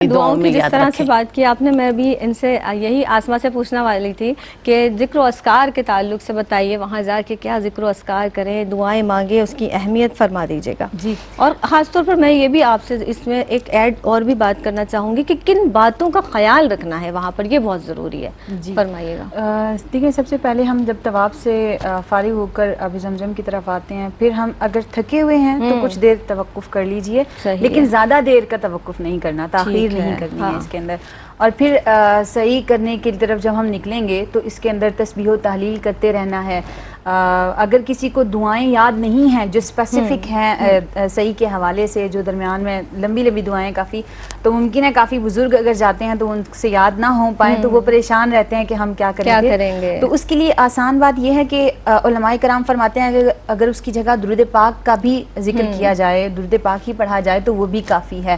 دعاؤں کی جس طرح سے رکھیں۔ بات کی آپ نے، میں بھی ان سے یہی آسما سے پوچھنا والی تھی کہ ذکر و اذکار کے تعلق سے بتائیے، وہاں جا کے کیا ذکر و اذکار کریں، دعائیں مانگیں، اس کی اہمیت فرما دیجیے گا جی، اور خاص طور پر میں یہ بھی آپ سے اس میں ایک ایڈ اور بھی بات کرنا چاہوں گی کہ کن باتوں کا خیال رکھنا ہے وہاں پر، یہ بہت ضروری ہے، جی فرمائیے گا۔ دیکھیں، سب سے پہلے ہم جب طواف سے فارغ ہو کر اب زمزم کی طرف آتے ہیں، پھر ہم اگر تھکے ہوئے ہیں تو کچھ دیر توقف کر لیجئے، صحیح لیکن ہے، زیادہ دیر کا توقف نہیں کرنا، تاخیر ٹھیک نہیں ہے، کرنی ہے ہاں، اس کے اندر۔ اور پھر صحیح کرنے کی طرف جب ہم نکلیں گے تو اس کے اندر تسبیح و تحلیل کرتے رہنا ہے۔ اگر کسی کو دعائیں یاد نہیں ہیں جو اسپیسیفک ہیں صحیح کے حوالے سے، جو درمیان میں لمبی لمبی دعائیں کافی، تو ممکن ہے کافی بزرگ اگر جاتے ہیں تو ان سے یاد نہ ہو پائیں تو وہ پریشان رہتے ہیں کہ ہم کیا کریں گے۔ تو اس کے لیے آسان بات یہ ہے کہ علماء کرام فرماتے ہیں کہ اگر اس کی جگہ درود پاک کا بھی ذکر کیا جائے، درود پاک ہی پڑھا جائے تو وہ بھی کافی ہے۔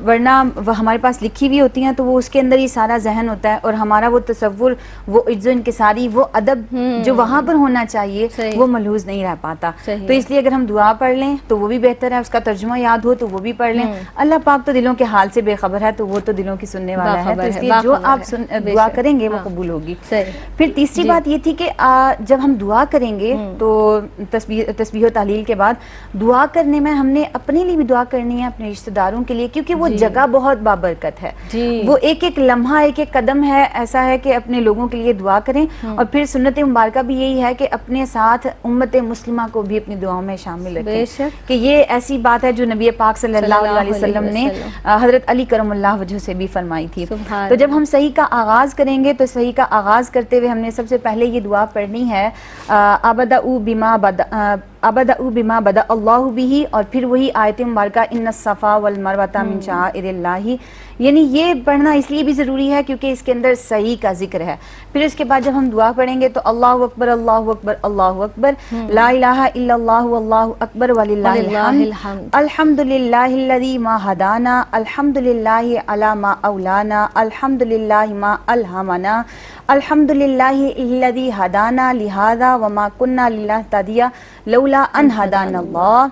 ورنہ وہ ہمارے پاس لکھی ہوئی ہوتی ہیں تو وہ اس کے اندر ہی سارا ذہن ہوتا ہے، اور ہمارا وہ تصور، وہ عجز و انکساری، وہ ادب جو وہاں پر ہونا چاہیے وہ ملحوظ نہیں رہ پاتا۔ تو اس لیے اگر ہم دعا پڑھ لیں تو وہ بھی بہتر ہے، اس کا ترجمہ یاد ہو تو وہ بھی پڑھ لیں۔ اللہ پاک تو دلوں کے حال سے بے خبر ہے، تو وہ تو دلوں کی سننے والا ہے، تو اس لیے جو آپ دعا کریں گے وہ قبول ہوگی۔ پھر تیسری بات یہ تھی کہ جب ہم دعا کریں گے تو تسبیح و تحلیل کے بعد دعا کرنے میں ہم نے اپنے لیے بھی دعا کرنی ہے، اپنے رشتہ داروں کے لیے، کیونکہ وہ جگہ بہت بابرکت ہے، وہ ایک ایک لمحہ، ایک ایک قدم ہے، ایسا ہے کہ اپنے لوگوں کے لیے دعا کریں۔ اور پھر سنت مبارکہ بھی یہی ہے کہ اپنے ساتھ امت مسلمہ کو بھی اپنی دعاؤں میں شامل رکھیں، کہ یہ ایسی بات ہے جو نبی پاک صلی اللہ علیہ وسلم نے حضرت علی کرم اللہ وجہ سے بھی فرمائی تھی۔ تو جب ہم صحیح کا آغاز کریں گے تو صحیح کا آغاز کرتے ہوئے ہم نے سب سے پہلے یہ دعا پڑھنی ہے، ابدأ بما بدأ اللہ بہ، اور پھر وہی آیت مبارکہ ان الصفا والمروۃ من شعائر اللہ، یعنی یہ پڑھنا اس لیے بھی ضروری ہے کیونکہ اس کے اندر صحیح کا ذکر ہے۔ پھر اس کے بعد جب ہم دعا پڑھیں گے تو اللہ اکبر اللہ اکبر اللہ اکبر، لا الہ الا اللہ واللہ اکبر وللہ الحمد، الحمد للہ الذی ما ہدانا، الحمد للہ علی ما اولانا، الحمد للہ ما الہمنا، الحمد للہ الذی ہدانا لہذا وما کنا لنہتدی لولا ان ہدانا اللہ،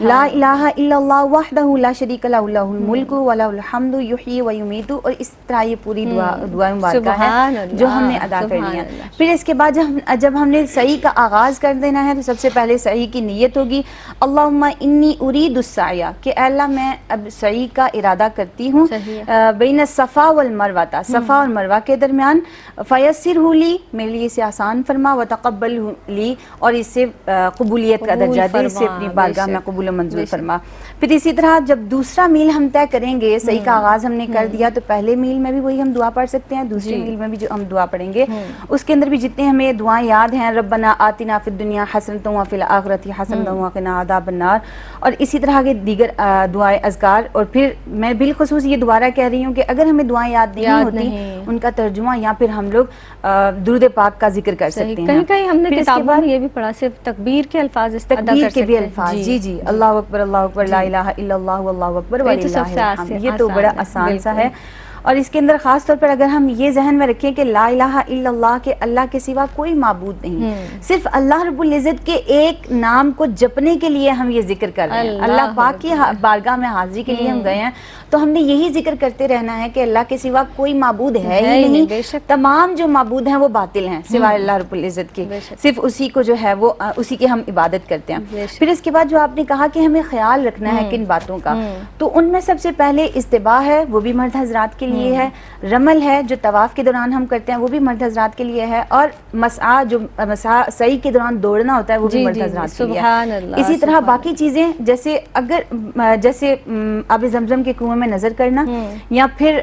لا الہ الا اللہ وحدہ لا شریک لہ، لہ الملک ولہ الحمد یحیی ویمیت، اور اس طرح یہ پوری دعا مبارکہ ہے جو ہم نے ادا کرنی ہے۔ پھر اس کے بعد جب ہم نے صحیح کا آغاز کر دینا ہے تو سب سے پہلے صحیح کی نیت ہوگی، اللہم انی ارید السعی، کہ اے اللہ میں اب صحیح کا ارادہ کرتی ہوں بین الصفا والمروہ، صفا اور مروہ کے درمیان، فیسرہ لی، میرے لیے اسے آسان فرما، وتقبل لی، اور اس سے قبولیت کا درجہ دے، اسے اپنی بارگاہ میں قبول و منظور فرما۔ پھر اسی طرح جب دوسرا میل ہم طے کریں گے، صحیح کا آغاز ہم نے کر دیا تو پہلے میل میں بھی وہی ہم دعا پڑھ سکتے ہیں، دوسرے میل میں بھی جو ہم دعا پڑھیں گے اس کے اندر بھی جتنے ہمیں دعائیں یاد ہیں، ربنا آتنا فی الدنیا حسنۃ وفی الآخرۃ حسنۃ وقنا عذاب النار، اور اسی طرح کے دیگر دعائیں اذکار۔ اور پھر میں بالخصوص یہ دوبارہ کہہ رہی ہوں کہ اگر ہمیں دعائیں یاد نہیں ہوتی ان کا ترجمہ یا پھر ہم لوگ درود پاک کا ذکر کر سکتے ہیں۔ کہیں کہیں ہم نے کتابوں میں یہ بھی پڑھا صرف تکبیر کے الفاظ ادا کر سکتے ہیں، تکبیر کے بھی الفاظ، جی اللہ اکبر لا الہ الا اللہ واللہ اکبر وللہ الحمد، یہ تو بڑا آسان سا ہے۔ اور اس کے اندر خاص طور پر اگر ہم یہ ذہن میں رکھیں کہ لا الہ الا اللہ، کہ اللہ کے سوا کوئی معبود نہیں، صرف اللہ رب العزت کے ایک نام کو جپنے کے لیے ہم یہ ذکر کر رہے ہیں، اللہ پاک کی بارگاہ میں حاضری کے لیے ہم گئے ہیں، تو ہم نے یہی ذکر کرتے رہنا ہے کہ اللہ کے سوا کوئی معبود ہے ہی نہیں، تمام جو معبود ہیں وہ باطل ہیں سوائے اللہ رب العزت کے، صرف اسی کو جو ہے وہ اسی کی ہم عبادت کرتے ہیں۔ پھر اس کے بعد جو آپ نے کہا کہ ہمیں خیال رکھنا ہے کن باتوں کا، تو ان میں سب سے پہلے استباح ہے، وہ بھی مرد حضرات کے لیے ہے، رمل ہے جو طواف کے دوران ہم کرتے ہیں وہ بھی مرد حضرات کے لیے ہے، اور مسعی جو سعی کے دوران دوڑنا ہوتا ہے وہ بھی مرد حضرات کے لیے ہے۔ اسی طرح باقی چیزیں جیسے جیسے آب زمزم کے کنویں میں نظر کرنا، یا پھر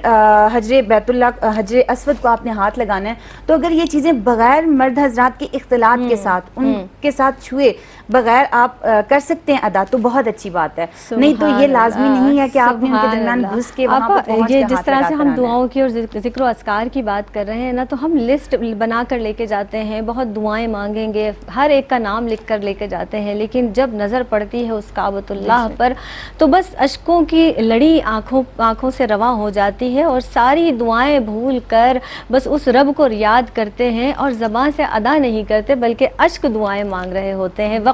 حجر اسود کو آپ نے ہاتھ لگانا ہے، تو اگر یہ چیزیں بغیر مرد حضرات کے اختلاط کے ساتھ ان کے ساتھ چھوئے بغیر آپ کر سکتے ہیں ادا تو بہت اچھی بات ہے، نہیں تو یہ لازمی نہیں ہے کہ آپ نے ان کے درمیان گھس کے وہاں پر پہنچ کے جس طرح سے ہم دعاؤں کی اور ذکر و اذکار کی بات کر رہے ہیں نا، تو ہم لسٹ بنا کر لے کے جاتے ہیں، بہت دعائیں مانگیں گے، ہر ایک کا نام لکھ کر لے کے جاتے ہیں، لیکن جب نظر پڑتی ہے اس کعبۃ اللہ پر تو بس اشکوں کی لڑی آنکھوں سے رواں ہو جاتی ہے، اور ساری دعائیں بھول کر بس اس رب کو یاد کرتے ہیں اور زبان سے ادا نہیں کرتے بلکہ اشک دعائیں مانگ رہے ہوتے ہیں۔ وقت